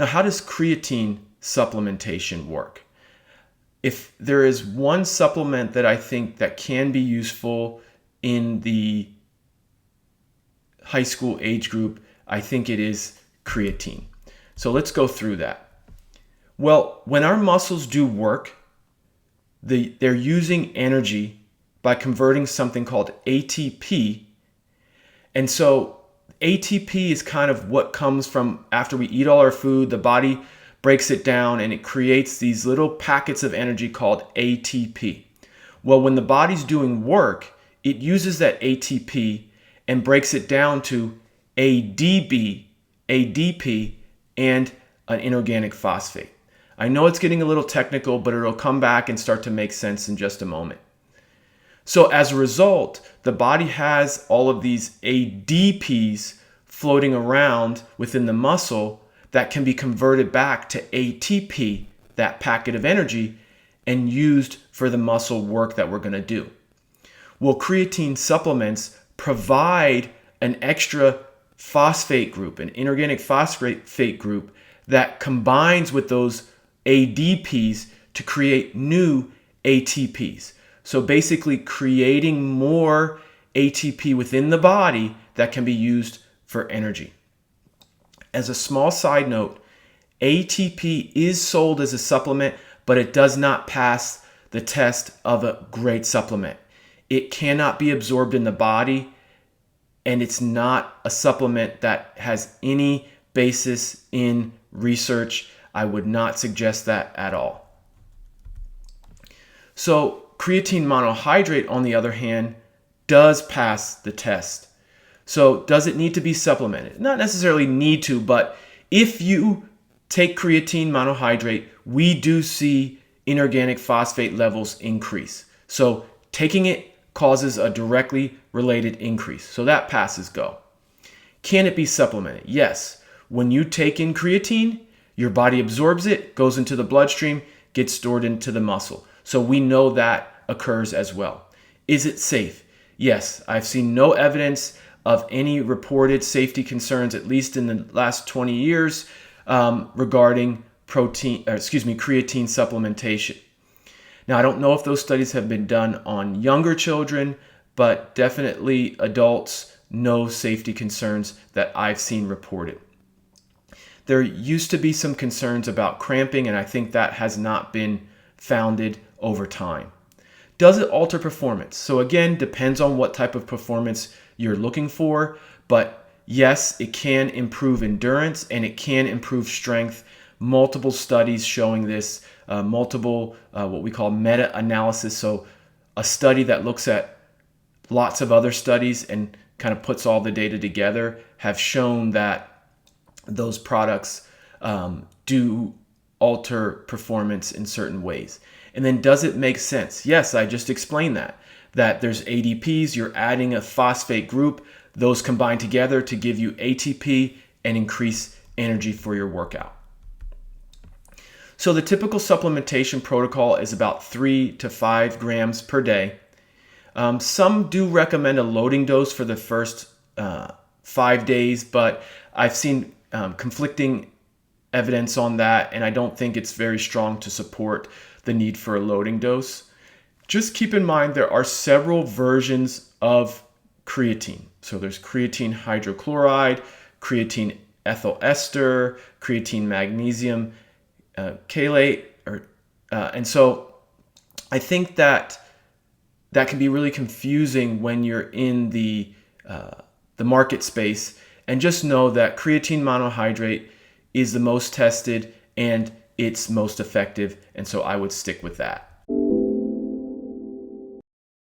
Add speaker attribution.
Speaker 1: how does creatine supplementation work? If there is one supplement that I think that can be useful in the high school age group, I think it is creatine. So let's go through that. Well, when our muscles do work, they're using energy by converting something called ATP. And so ATP is kind of what comes from after we eat all our food, the body breaks it down and it creates these little packets of energy called ATP. Well, when the body's doing work, it uses that ATP and breaks it down to ADP, and an inorganic phosphate. I know it's getting a little technical, but it'll come back and start to make sense in just a moment. So as a result, the body has all of these ADPs floating around within the muscle that can be converted back to ATP, that packet of energy, and used for the muscle work that we're going to do. Well, creatine supplements provide an extra phosphate group, an inorganic phosphate group that combines with those ADPs to create new ATPs. So basically creating more ATP within the body that can be used for energy. As a small side note, ATP is sold as a supplement, but it does not pass the test of a great supplement. It cannot be absorbed in the body, and it's not a supplement that has any basis in research. I would not suggest that at all. So creatine monohydrate, on the other hand, does pass the test. So does it need to be supplemented? Not necessarily need to, but if you take creatine monohydrate, we do see inorganic phosphate levels increase. So taking it causes a directly related increase. So that passes go. Can it be supplemented? Yes. When you take in creatine, your body absorbs it, goes into the bloodstream, gets stored into the muscle. So we know that occurs as well. Is it safe? Yes. I've seen no evidence of any reported safety concerns, at least in the last 20 years, regarding creatine supplementation. Now, I don't know if those studies have been done on younger children, but definitely adults, no safety concerns that I've seen reported. There used to be some concerns about cramping, and I think that has not been founded over time. Does it alter performance? So again, depends on what type of performance you're looking for, but yes, it can improve endurance and it can improve strength. Multiple studies showing this, what we call meta-analysis. So a study that looks at lots of other studies and kind of puts all the data together have shown that those products do alter performance in certain ways. And then does it make sense? Yes, I just explained that there's ADPs, you're adding a phosphate group, those combine together to give you ATP and increase energy for your workout. So the typical supplementation protocol is about 3 to 5 grams per day. Some do recommend a loading dose for the first 5 days, but I've seen conflicting evidence on that, and I don't think it's very strong to support the need for a loading dose. Just keep in mind there are several versions of creatine. So there's creatine hydrochloride, creatine ethyl ester, creatine magnesium chelate, and so I think that can be really confusing when you're in the market space. And just know that creatine monohydrate is the most tested and it's most effective, and so I would stick with that.